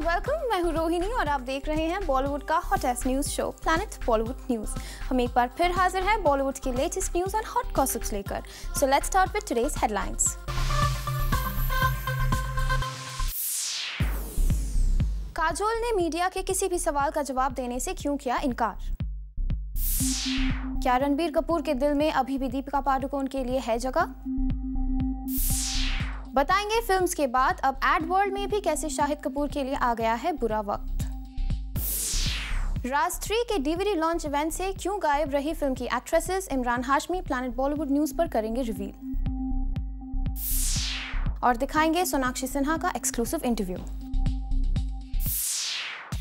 Welcome, मैं हूँ रोहिणी और आप देख रहे हैं बॉलीवुड का hottest news show planet Bollywood news. हम एक बार फिर हाजिर हैं बॉलीवुड की latest news and hot gossips लेकर। So let's start with today's headlines. Kajol ने मीडिया के किसी भी सवाल का जवाब देने से क्यों किया इनकार? क्या रणबीर कपूर के दिल में अभी भी दीपिका पादुकोण के लिए है जगह? बताएंगे फिल्म्स के बाद अब एड वर्ल्ड में भी कैसे शाहिद कपूर के लिए आ गया है बुरा वक्त। राज 3 के डीवीडी लॉन्च इवेंट से क्यों गायब रही फिल्म की actresses, Imran Hashmi planet Bollywood news पर करेंगे रिवील। और दिखाएंगे सोनाक्षी सिन्हा का exclusive interview.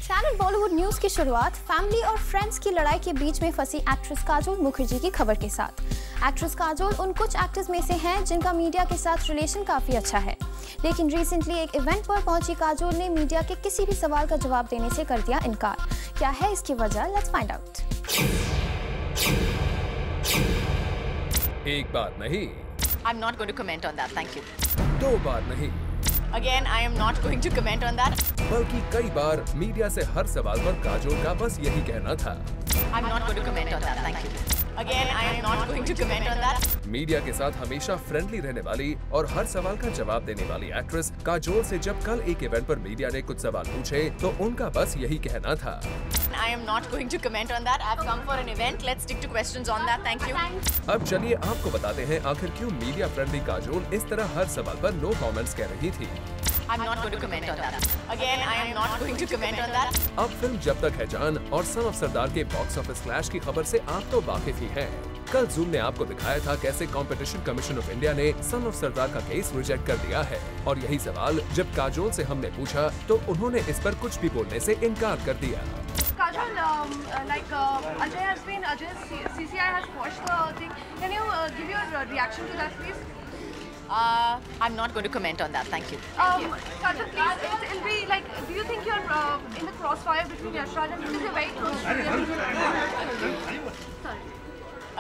Planet Bollywood news की शुरुआत फैमिली और फ्रेंड्स की लड़ाई के बीच में फंसी एक्ट्रेस काजोल मुखर्जी की खबर के साथ। एक्ट्रेस काजोल उन कुछ एक्टर्स में से हैं जिनका मीडिया के साथ रिलेशन काफी अच्छा है, लेकिन रिसेंटली एक इवेंट पर पहुंची काजोल ने मीडिया के किसी भी सवाल का जवाब देने से कर दिया इनकार। क्या है इसकी वजह? Let's find out. एक बार नहीं, I'm not going to comment on that, thank you. दो बार नहीं, Again, I am not going to comment on that. बल्कि कई बार मीडिया से हर सवाल पर काजोल का बस यही कहना था। I'm not going to comment on that, thank you. Again, I am not going to comment on that. Media के साथ हमेशा फ्रेंडली रहने वाली और हर सवाल का जवाब देने वाली एक्ट्रेस काजोल से जब कल एक इवेंट पर मीडिया ने कुछ सवाल पूछे तो उनका बस यही कहना था। I am not going to comment on that. I've come for an event. Let's stick to questions on that. Thank you. अब चलिए आपको बताते हैं आखिर क्यों मीडिया फ्रेंडली काजोल इस तरह हर सवाल पर नो कमेंट्स कह रही थी। I'm not going to comment on that. Again, I am not going to comment on that. अब फिल्म जब तक है जान और सन ऑफ सरदार के बॉक्स ऑफिस क्लैश की खबर से आप तो वाकिफ ही हैं। कल जूम ने आपको दिखाया था कैसे कंपटीशन कमीशन ऑफ इंडिया ने सन ऑफ सरदार का केस रिजेक्ट कर दिया है, और यही सवाल जब काजोल से हमने पूछा तो उन्होंने इस पर कुछ भी बोलने से इनकार कर दिया। Kajol, CCI has watched the thing. Can you give your reaction to that, please? I'm not going to comment on that. Thank you. Kajol, please, it'll be like, do you think you're in the crossfire between Yash Raj and because you're very close to Sorry.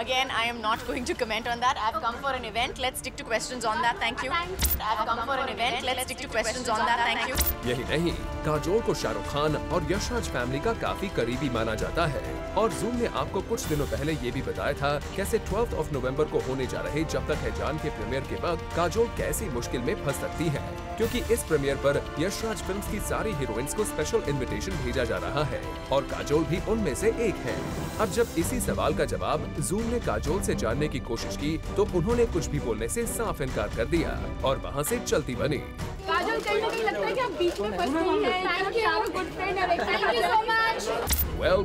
Again, I am not going to comment on that. I've come for an event. Let's stick to questions on that. Thank you. I've come for an event. Let's stick to questions on that. Thank you. यही नहीं, काजोल को शाहरुख खान और Yash Raj family का काफी करीबी माना जाता है, और जूम ने आपको कुछ दिनों पहले ये भी बताया था कैसे 12 नवंबर को होने जा रहे जब तक है जान के प्रीमियर के वक्त काजोल कैसी मुश्किल में फंस सकती है, क्योंकि इस प्रीमियर पर यश राज फिल्म्स की सारी हीरोइंस को स्पेशल इनविटेशन भेजा जा रहा है और काजोल भी उनमें से एक है। अब जब इसी सवाल का जवाब जूम ने काजोल से जानने की कोशिश की तो उन्होंने कुछ भी बोलने से साफ इनकार कर दिया और वहां से चलती बनी। काजल, कहीं ना कहीं लगता है कि आप बीच में फंस गई हैं।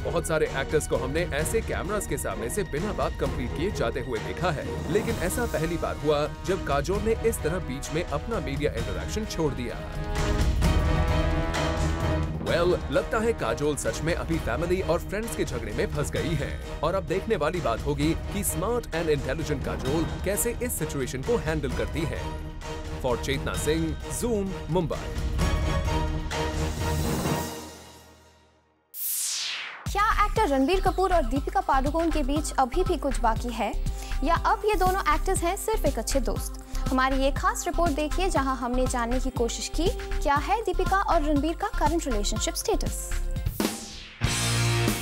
बहुत सारे एक्टर्स को हमने ऐसे कैमरास के सामने से बिना बात कंप्लीट किए जाते हुए देखा है, लेकिन ऐसा पहली बार हुआ जब काजोल ने इस तरह बीच में अपना मीडिया इंटरेक्शन छोड़ दिया। लगता है काजोल सच में अभी फैमिली और फ्रेंड्स के झगड़े में फंस गई है, और अब देखने वाली बात होगी कि स्मार्ट एंड इंटेलिजेंट काजोल कैसे इस सिचुएशन को हैंडल करती है। For Chetna Singh, Zoom, Mumbai. क्या एक्टर रणबीर कपूर और दीपिका पादुकोण के बीच अभी भी कुछ बाकी है, या अब ये दोनों एक्टर्स हैं सिर्फ एक अच्छे दोस्त? हमारी ये खास रिपोर्ट देखिए जहां हमने जानने की कोशिश की क्या है दीपिका और रणबीर का current relationship status.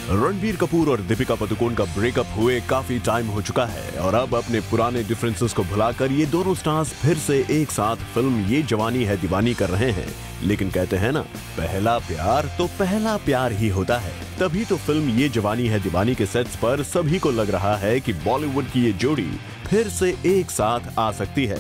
Ranbir Kapoor और दीपिका पादुकोण का ब्रेकअप हुए काफी टाइम हो चुका है, और अब अपने पुराने डिफरेंसेस को भुलाकर ये दोनों स्टार्स फिर से एक साथ फिल्म ये जवानी है दीवानी कर रहे हैं। लेकिन कहते हैं ना, पहला प्यार तो पहला प्यार ही होता है। तभी तो फिल्म ये जवानी है दीवानी के सेट्स पर सभी को लग रहा है कि बॉलीवुड की ये जोड़ी फिर से एक साथ आ सकती है।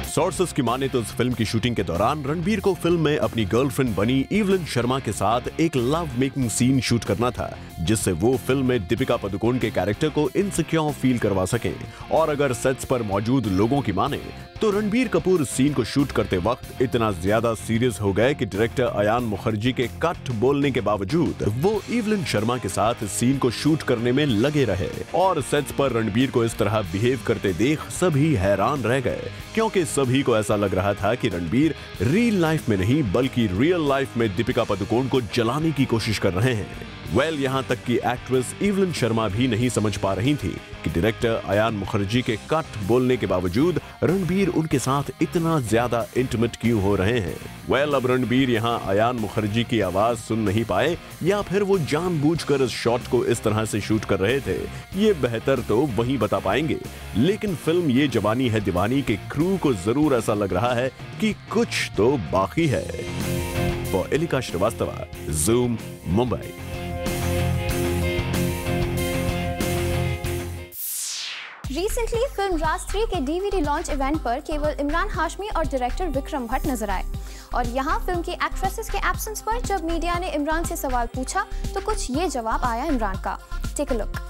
सोर्सेस की माने तो इस फिल्म की शूटिंग के दौरान रणबीर को फिल्म में अपनी गर्लफ्रेंड बनी इवलिन शर्मा के साथ एक लव मेकिंग सीन शूट करना था, जिससे वो फिल्म में दीपिका पादुकोण के कैरेक्टर को इनसिक्योर फील करवा सके। और अगर सेट्स पर मौजूद लोगों की माने तो रणबीर कपूर सीन को शूट करते वक्त इतना ज्यादा सीरियस हो गए कि डायरेक्टर अयान मुखर्जी के कट बोलने के बावजूद वो इवलिन शर्मा के साथ सीन को शूट करने में लगे रहे, और सेट्स पर रणबीर को इस तरह बिहेव करते देख सभी हैरान रह गए, क्योंकि सभी को ऐसा लग रहा था कि रणबीर रियल लाइफ में नहीं बल्कि रियल लाइफ में दीपिका पादुकोण को जलाने की कोशिश कर रहे हैं। यहाँ तक कि एक्ट्रेस इवलिन शर्मा भी नहीं समझ पा रही थी कि डायरेक्टर अयान मुखर्जी के कट बोलने के बावजूद रणबीर उनके साथ इतना ज्यादा इंटीमेट क्यों हो रहे हैं। वेल, अब रणबीर यहाँ अयान मुखर्जी की आवाज सुन नहीं पाए या फिर वो जानबूझकर इस शॉट को इस तरह से शूट कर रहे थे, ये बेहतर तो वही बता पाएंगे। लेकिन फिल्म ये जवानी है दीवानी के क्रू को जरूर ऐसा लग रहा है कि कुछ तो बाकी है। For Elika Srivastava, Zoom, Mumbai. Recently film Raaz 3 के डीवीडी लॉन्च इवेंट पर केवल इमरान हाशमी और डायरेक्टर विक्रम भट्ट नजर आए। और यहाँ फिल्म की एक्ट्रेसेस के एब्सेंस पर जब मीडिया ने इमरान से सवाल पूछा तो कुछ ये जवाब आया इमरान का। Take a look.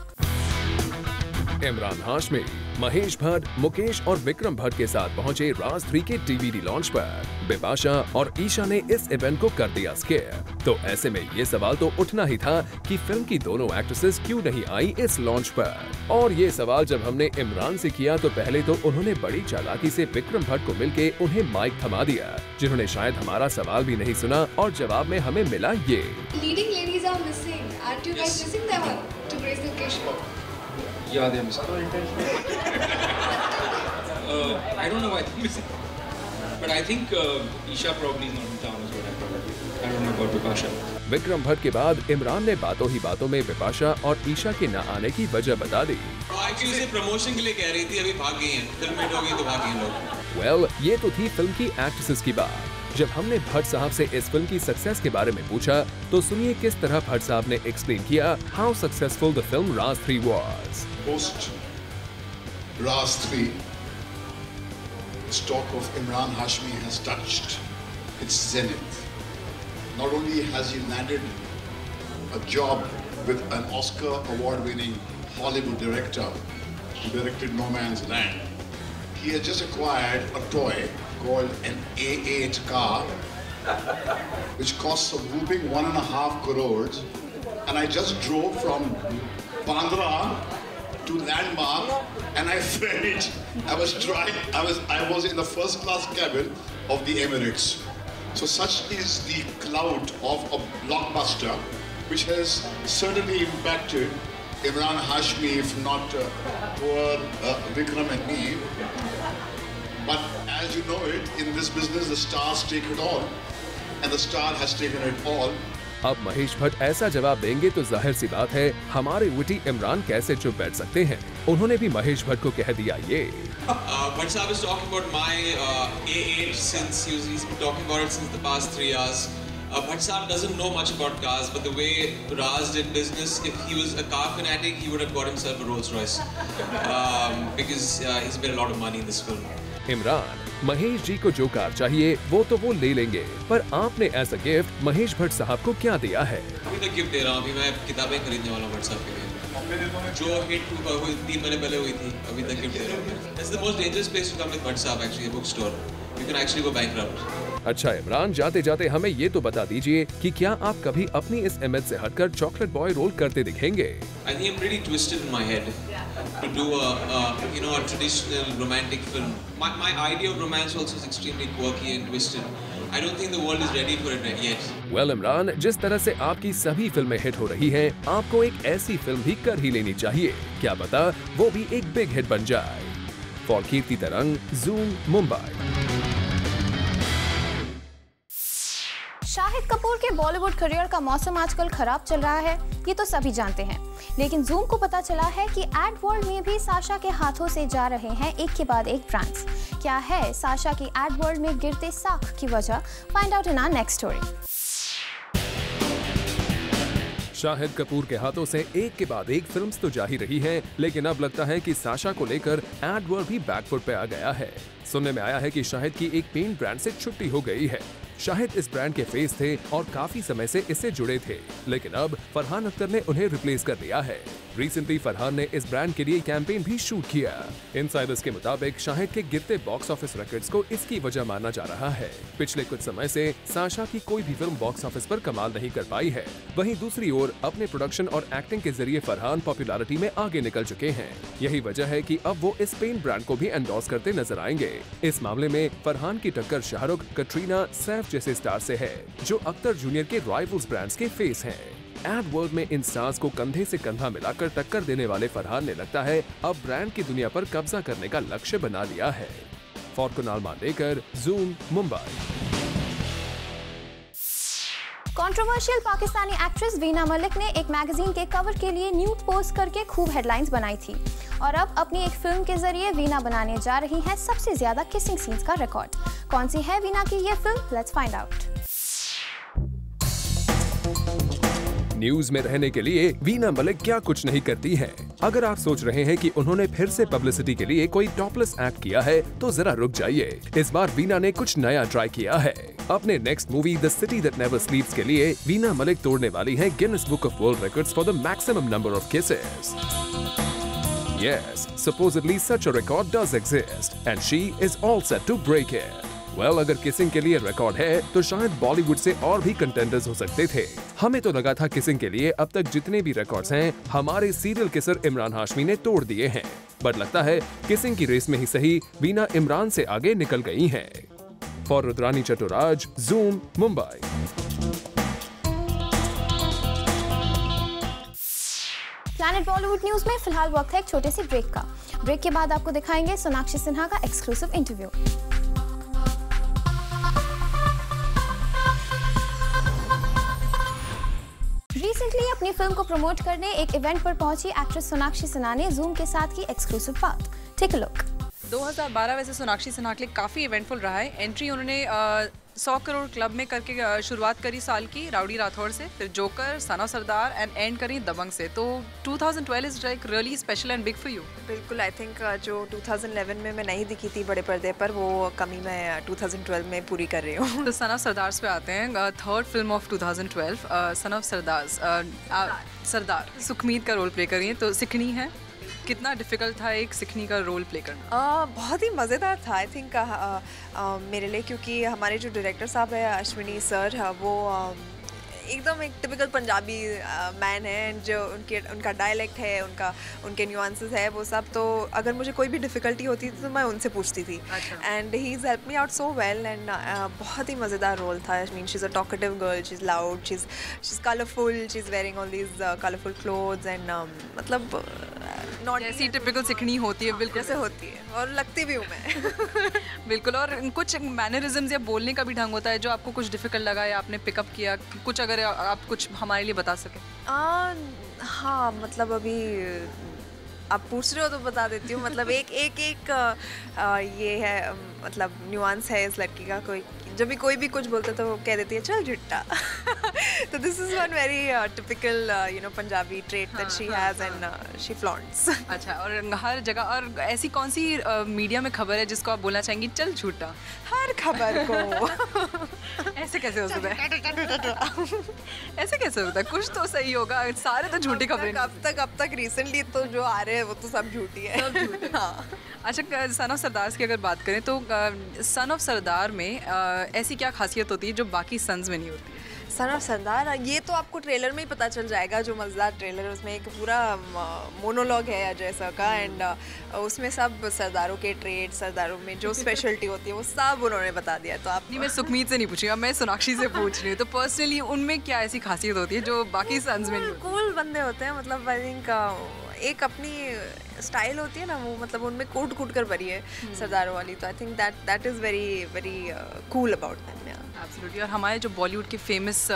Imran Hashmi, Mahesh Bhatt, Mukesh और विक्रम भट्ट के साथ पहुंचे राज 3 के डीवीडी लॉन्च पर। बिपाशा और ईशा ने इस इवेंट को कर दिया स्केयर। तो ऐसे में ये सवाल तो उठना ही था कि फिल्म की दोनों एक्ट्रेसेस क्यों नहीं आई इस लॉन्च पर। और ये सवाल जब हमने इमरान से किया तो पहले तो उन्होंने बड़ी चालाकी से विक्रम भट्ट को मिलके उन्हें माइक थमा दिया, जिन्होंने शायद हमारा सवाल भी नहीं सुना और जवाब में हमें मिला ये। Leading ladies are missing. Aren't you guys missing them to grace the occasion? Yeah, they're missing. I don't know why they're missing. But I think Isha probably is not in town as well. I don't know about Bipasha. Vikram Bhatt के बाद इमरान ने बातों ही बातों में बिपाशा और ईशा के न आने की वजह बता दी। एक्चुअली से प्रमोशन के लिए कह रही थी, अभी भाग गई हैं। फिल्म हिट हो गई तो भाग गए लोग। वेल, ये तो थी फिल्म की एक्ट्रेसेस की बात। जब हमने भट्ट साहब से इस फिल्म की सक्सेस के बारे में पूछा तो सुनिए किस तरह भट्ट साहब ने एक्सप्लेन किया how successful the film Raaz 3 was. Post Raz 3, stock of Imran Hashmi has touched its zenith. Not only has he landed a job with an Oscar award-winning Hollywood director who directed No Man's Land, he has just acquired a toy called an A8 car, which costs a whooping 1.5 crores. And I just drove from Bandra to Landmark, and I felt it. I was in the first class cabin of the Emirates. So such is the clout of a blockbuster, which has certainly impacted Imran Hashmi, if not poor Vikram and me. But as you know it, in this business, the stars take it all, and the star has taken it all. अब महेश भट्ट ऐसा जवाब देंगे तो जाहिर सी बात है हमारे witty Imran कैसे चुप बैठ सकते हैं। उन्होंने भी महेश भट्ट को कह दिया ये। Bhatt sahab is talking about my A8 since he's been talking about it since the past 3 years. Bhatt sahab doesn't know much about cars, but the way Raz did business, if he was a car fanatic, he would have got himself a Rolls Royce because he's made a lot of money in this film. Imran, Mahesh ji को जो car चाहिए वो तो वो ले लेंगे, पर आपने as a gift Mahesh Bhatt साहब को क्या दिया है? अभी तक गिफ्ट दे रहा हूँ। अभी मैं किताबें खरीदने वाला हूँ भट्ट साहब के लिए, जो हिट 3 महीने पहले हुई थी। अभी तक गिफ्ट दे रहा हूँ। It's the most dangerous place to come with Bhatt साहब actually, a bookstore. You can actually go bankrupt. अच्छा इमरान, जाते जाते हमें ये तो बता दीजिए कि क्या आप कभी अपनी इस इमेज से हटकर चॉकलेट बॉय रोल करते दिखेंगे? I think I'm pretty twisted in my head to do a traditional romantic film. My idea of romance also is extremely quirky and twisted. I don't think the world is ready for it yet. Well, Imran, जिस तरह से आपकी सभी फिल्में hit हो रही हैं, आपको एक ऐसी फिल्म भी कर ही लेनी चाहिए। क्या पता वो भी एक बिग हिट बन जाए। फॉर कीर्ति तरंग, जूम, मुंबई। शाहिद कपूर के बॉलीवुड करियर का मौसम आजकल खराब चल रहा है, ये तो सभी जानते हैं। लेकिन जूम को पता चला है कि एड वर्ल्ड में भी साशा के हाथों से जा रहे हैं एक के बाद एक ब्रांड्स। क्या है साशा की एड वर्ल्ड में गिरते साख की वजह? Find out in our next story. Shahid Kapoor के हाथों से एक के बाद एक फिल्म्स तो जा ही रही हैं, लेकिन अब लगता है कि साशा को लेकर एड वर्ल्ड भी बैकफुट पे आ गया है। सुनने में आया है कि शाहिद की एक पेंट ब्रांड से छुट्टी हो गई है। शाहिद इस ब्रांड के फेस थे और काफी समय से इससे जुड़े थे, लेकिन अब फरहान अख्तर ने उन्हें रिप्लेस कर दिया है। रिसेंटली फरहान ने इस ब्रांड के लिए कैंपेन भी शूट किया। इनसाइडर्स के मुताबिक शाहिद के गिरते बॉक्स ऑफिस रिकॉर्ड्स को इसकी वजह माना जा रहा है। पिछले कुछ समय से साशा की कोई भी फिल्म बॉक्स ऑफिस पर कमाल नहीं कर पाई है। वहीं दूसरी ओर अपने प्रोडक्शन और एक्टिंग के जरिए फरहान पॉपुलैरिटी में आगे निकल चुके हैं। यही वजह है कि अब वो इस पेंट ब्रांड को भी एंडोर्स करते नजर आएंगे। इस मामले में फरहान की टक्कर शाहरुख, कटरीना, सैफ जैसे स्टार से है, जो अख्तर जूनियर के राइवल्स ब्रांड्स के फेस हैं। एड वर्ल्ड में इन स्टार्स को कंधे से कंधा मिलाकर टक्कर देने वाले फरहान ने लगता है अब ब्रांड की दुनिया पर कब्जा करने का लक्ष्य बना लिया है। For Kunal Mandekar, zoom, Mumbai. Controversial Pakistani actress Veena Malik ने एक मैगजीन के कवर के लिए न्यूड पोस्ट करके खूब हेडलाइंस बनाई थी और अब अपनी एक फिल्म के जरिए वीना बनाने जा रही हैं सबसे ज्यादा किसिंग सीन्स का रिकॉर्ड। कौन सी है वीना की ये film? Let's find out. News में रहने के लिए वीना मलिक क्या कुछ नहीं करती हैं। अगर आप सोच रहे हैं कि उन्होंने फिर से पब्लिसिटी के लिए कोई टॉपलेस एक्ट किया है तो जरा रुक जाइए। इस बार वीना ने कुछ नया ट्राई किया है। अपने next movie the city that never स्लीप्स के लिए वीना मलिक तोड़ने वाली है Guinness book of world records for the maximum number of kisses. Yes, supposedly such a record does exist and she is all set to break it. Well, अगर kissing के लिए record है तो शायद बॉलीवुड से और भी कंटेंडर्स हो सकते थे। हमें तो लगा था किसिंग के लिए अब तक जितने भी रिकॉर्ड्स हैं हमारे सीरियल किसर इमरान हाशमी ने तोड़ दिए हैं, बट लगता है किसिंग की रेस में ही सही वीना इमरान से आगे निकल गई हैं। For Rudrani Chattoraj, zoom, Mumbai. Planet Bollywood news में फिलहाल वक्त है एक छोटे से ब्रेक का। ब्रेक के बाद आपको दिखाएंगे सोनाक्षी सिन्हा का एक्सक्लूसिव इंटरव्यू। रिसेंटली अपनी फिल्म को प्रमोट करने एक इवेंट पर पहुंची एक्ट्रेस सोनाक्षी सिन्हा ने ज़ूम के साथ की एक्सक्लूसिव बात। Take a look. 2012 वैसे सोनाक्षी सिन्हा के लिए काफ़ी इवेंटफुल रहा है। एंट्री उन्होंने 100 करोड़ क्लब में करके शुरुआत करी साल की राउडी राठौड़ से, फिर joker, sun of Sardar and and करी दबंग से। तो 2012 is like really special and big for you. बिल्कुल, आई थिंक जो 2011 में मैं नहीं दिखी थी बड़े पर्दे पर, वो कमी मैं 2012 में पूरी कर रही हूँ। तो सन ऑफ सरदार पे आते हैं। Third film of 2012, son of Sardaar Sukhmeet का रोल प्ले कर रही हैं, तो सिखनी है। कितना डिफ़िकल्ट था एक सिखनी का रोल प्ले करना? बहुत ही मज़ेदार था आई थिंक मेरे लिए, क्योंकि हमारे जो डायरेक्टर साहब है अश्विनी सर, वो एकदम एक टिपिकल पंजाबी मैन है। जो उनका डायलेक्ट है, उनके न्यूआंसेस है, वो सब। तो अगर मुझे कोई भी डिफ़िकल्टी होती थी तो मैं उनसे पूछती थी and he is help me out so well and बहुत ही मज़ेदार रोल था। I mean she is a talkative girl, she is loud, she is colourful, she is wearing all these colourful clothes and मतलब not ऐसी typical सिखनी होती है, बिल्कुल जैसे होती है, और लगती भी हूँ मैं। बिल्कुल। और कुछ मैनरिज्म्स या बोलने का भी ढंग होता है जो आपको कुछ डिफ़िकल्ट लगा या आपने पिकअप किया, कुछ अगर आप कुछ हमारे लिए बता सकें। हाँ, मतलब अभी आप पूछ रहे हो तो बता देती हूँ। मतलब एक ये है, मतलब न्यूआंस है इस लड़की का। जब भी कोई भी कुछ बोलता तो वो कह देती है चल झुट्टा। तो this is one very typical Punjabi trait that she has and she flaunts. अच्छा, और हर जगह, और ऐसी कौन सी मीडिया में खबर है जिसको आप बोलना चाहेंगी चल झूठा? हर खबर को। ऐसे कैसे हो सकता है? ऐसे कैसे होता है? कुछ तो सही होगा, सारे तो झूठी खबरें। अब तक रिसेंटली तो जो आ रहे हैं वो तो सब झूठी है। हाँ। अच्छा, सन ऑफ सरदार की अगर बात करें तो सन ऑफ सरदार में ऐसी क्या खासियत होती है जो बाकी सन्स में नहीं होती? सन ऑफ सरदार, ये तो आपको ट्रेलर में ही पता चल जाएगा, जो मज़ेदार ट्रेलर है। उसमें एक पूरा मोनोलॉग है अजय सर का एंड उसमें सब सरदारों के ट्रेड, सरदारों में जो स्पेशलिटी होती है वो सब उन्होंने बता दिया। तो आप नहीं, मैं सुखमीत से नहीं पूछी, अब मैं सोनाक्षी से पूछ रही हूँ। तो पर्सनली उनमें क्या ऐसी खासियत होती है जो बाकी सन्स में नहीं होती? कूल बंदे होते हैं, मतलब आई थिंक एक अपनी स्टाइल होती है ना, वो मतलब उनमें कूट कर भरी है सरदारों वाली। तो I think that is very very cool about them. Absolutely. और हमारे जो बॉलीवुड के फेमस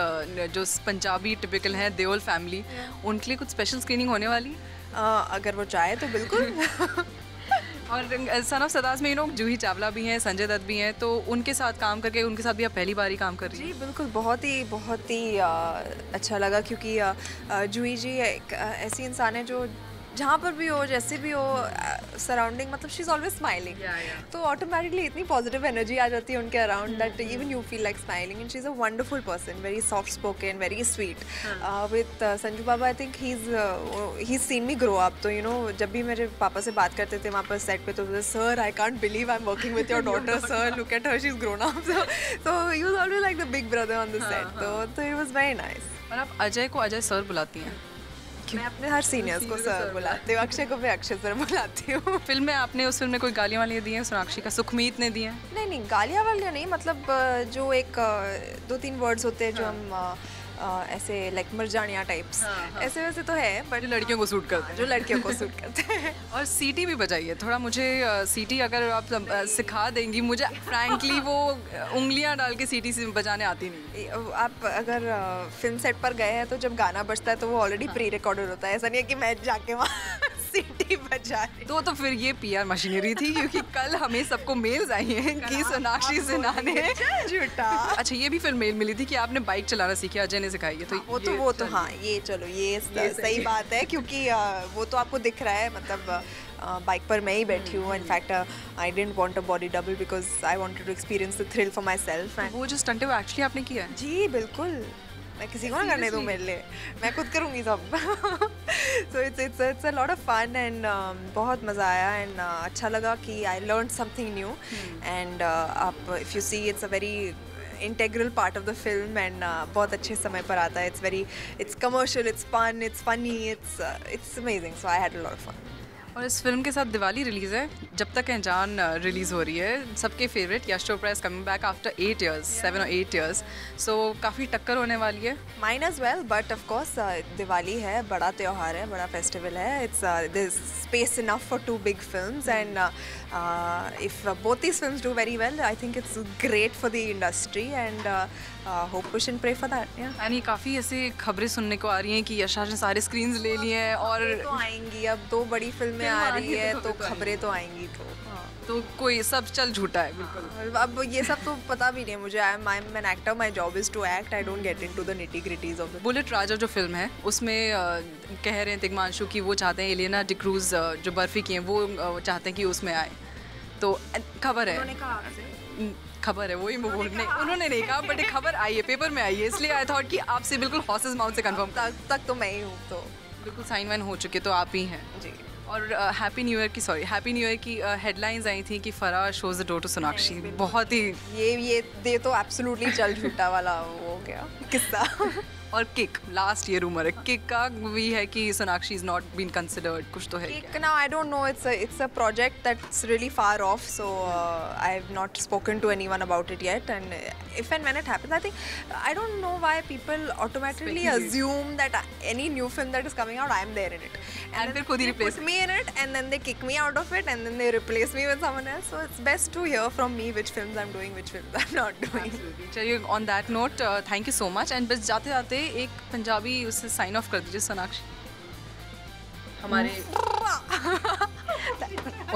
जो पंजाबी टिपिकल हैं देओल फैमिली, उनके लिए कुछ स्पेशल स्क्रीनिंग होने वाली? अगर वो चाहे तो बिल्कुल। और सन ऑफ सरदार में जूही चावला भी हैं, संजय दत्त भी हैं, तो उनके साथ काम करके, उनके साथ भी आप पहली बार ही काम कर रही हैं? जी बिल्कुल, बहुत ही अच्छा लगा, क्योंकि जूही जी एक ऐसी इंसान है जो जहाँ पर भी हो, जैसे भी हो, सराउंडिंग, मतलब शी इज़ ऑलवेज स्माइलिंग। तो ऑटोमेटिकली इतनी पॉजिटिव एनर्जी आ जाती है उनके around that even you feel like smiling. And she is a wonderful person, very soft spoken, very sweet. With Sanju Baba, I think he is scene me grow up. तो जब भी मेरे पापा से बात करते थे वहाँ पर सेट पे, तो sir I can't believe I am working with your daughter, sir look at her, she is grown up. तो he was always like the big brother on the set. तो इट वाज वेरी नाइस। और आप अजय को Ajay sir बुलाती हैं? मैं अपने हर seniors को सर बुलाती हूँ, अक्षय को भी अक्षय सर बुलाती हूँ। फिल्म में आपने उस फिल्म में कोई गालियाँ वालियाँ दी हैं सोनाक्षी का? सुखमीत ने दी हैं? नहीं, गालियाँ वालियाँ नहीं, मतलब जो एक 2-3 वर्ड्स होते हैं जो हम ऐसे लाइक मरजानिया टाइप्स, ऐसे वैसे तो है बट जो लड़कियों को सूट करते हैं, जो लड़कियों को सूट करते हैं। और सीटी भी बजाइए थोड़ा, मुझे सीटी अगर आप सिखा देंगी, मुझे फ्रैंकली वो उंगलियां डाल के सीटी बजाने आती नहीं। आप अगर फिल्म सेट पर गए हैं तो जब गाना बजता है तो वो ऑलरेडी प्री रिकॉर्डेड होता है, ऐसा नहीं है कि मैं जाके वहाँ सीटी बजा रही। तो फिर ये PR मशीनरी थी, क्योंकि कल हमें सबको मेल्स आई हैं कि सोनाक्षी सिन्हा ने झूठा। अच्छा, ये भी फिर मेल मिली थी कि आपने बाइक चलाना सीखी, अजय ने सिखाई है। तो वो तो हाँ, ये चलो ये सही बात है, क्योंकि वो तो आपको दिख रहा है, मतलब बाइक पर मैं ही बैठी हूँ। In fact I didn't want a body double because I wanted to experience the thrill for myself. वो जो स्टंट है वो एक्चुअली आपने किया है? जी बिल्कुल, मैं किसी को ना करने दूँ मेरे लिए, मैं खुद करूँगी सब। So it's a lot of fun and बहुत मज़ा आया एंड अच्छा लगा कि I learn something new and आप if you see it's a very integral part of the film and बहुत अच्छे समय पर आता है। It's commercial, it's fun, it's funny, it's amazing, so I had a lot of fun. और इस film के साथ दिवाली रिलीज़ है, जब तक है जान रिलीज़ हो रही है। सबके favourite Yash Chopra is coming back after 8 years, 7 or 8 years, so काफ़ी टक्कर होने वाली है। Mine as well, but of course Diwali है, बड़ा त्यौहार है, बड़ा फेस्टिवल है। It's there is space enough for 2 big films and if both these films do very well, I think it's great for the industry and hope, push and pray for that. Yeah. यानी काफ़ी ऐसे खबरें सुनने को आ रही हैं कि यशाज ने सारे स्क्रीन्स ले लिए हैं और तो आएंगी, अब 2 बड़ी फिल्में आ रही है तो खबरें तो आएंगी, तो कोई सब चल झूठा है बिल्कुल। अब ये सब तो पता भी नहीं मुझे। I am an actor, my job is to act, I don't get into the nitty gritties of the. Bullet Raja जो फिल्म है उसमें कह रहे हैं तिग्मांशु कि वो चाहते हैं एलिना डिक्रूज जो बर्फी की हैं वो चाहते हैं कि उसमें आए, तो खबर है, खबर है, वही उन्होंने नहीं कहा बट एक खबर आई है, पेपर में आई है, इसलिए आई थॉट कि आपसे बिल्कुल हॉर्सेस माउथ से कंफर्म। तक तो मैं ही हूँ, तो बिल्कुल साइन वाइन हो चुके तो आप ही हैं जी। और हैप्पी न्यू ईयर की हेडलाइंस आई थी कि Farah shows the door to Sonakshi. बहुत ही ये तो एब्सोल्युटली चल झूठा वाला वो गया किस्सा। और किक लास्ट ईयर रूमर है, किक का भी है कि Sonakshi is not been considered, कुछ तो है। Kick now I don't know, it's a project that's really far off, so I have not spoken to anyone about it yet and if and when it happens, I think I don't know why people automatically assume that any new film that is coming out, I am there in it, and then they replace me in it, and then they kick me out of it, and then they replace me with someone else. So it's best to hear from me which films I'm doing, which films I'm not doing. चलिए, on that note, thank you so much, and बस जाते जाते एक पंजाबी उससे sign of कर दीजिए सोनाक्षी हमारे।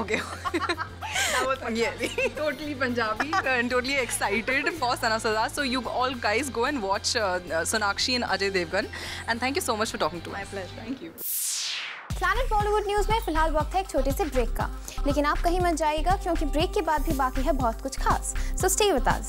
Okay. Yes, totally Punjabi and totally excited for Sana Sardar. So you all guys go and watch Sonakshi and Ajay Devgan. And thank you so much for talking to us. My pleasure. Thank you. Planet Bollywood news में फिलहाल वक्त है एक छोटे से break का, लेकिन आप कहीं मत जाइएगा क्योंकि ब्रेक के बाद भी बाकी है बहुत कुछ खास। So stay with us.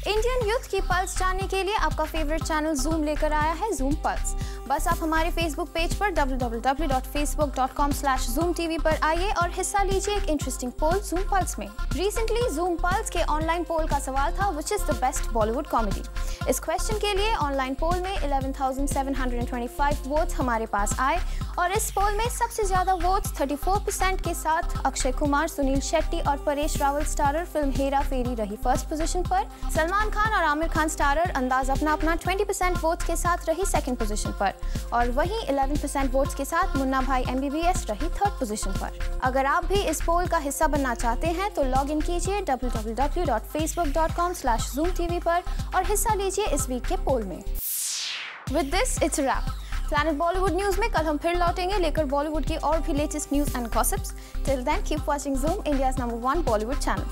Indian youth की पल्स जानने के लिए आपका फेवरेट चैनल जूम लेकर आया है जूम पल्स। बस आप हमारे फेसबुक पेज पर www.facebook.com/zoomtv पर आइए और हिस्सा लीजिए एक इंटरेस्टिंग पोल जूम पल्स में। रिसेंटली जूम पल्स के ऑनलाइन पोल का सवाल था which is the best Bollywood comedy. इस क्वेश्चन के लिए ऑनलाइन पोल में 11,725 वोट्स हमारे पास आए और इस पोल में सबसे ज्यादा वोट्स 34% के साथ अक्षय कुमार, सुनील शेट्टी और परेश रावल स्टारर फिल्म हेरा फेरी रही फर्स्ट पोजीशन पर। सलमान खान और आमिर खान स्टारर अंदाज अपना 20% वोट्स के साथ रही सेकंड पोजीशन पर और वहीं 11% वोट्स के साथ मुन्ना भाई MBBS रही थर्ड पोजीशन पर। अगर आप भी इस पोल का हिस्सा बनना चाहते हैं तो लॉग इन कीजिए www.facebook.com/zoomtv पर और हिस्सा लीजिए इस वीक के पोल में। With this, it's a wrap. Planet Bollywood news में कल हम फिर लौटेंगे लेकर बॉलीवुड की और भी latest news and gossips. Till then, keep watching Zoom, India's #1 Bollywood channel.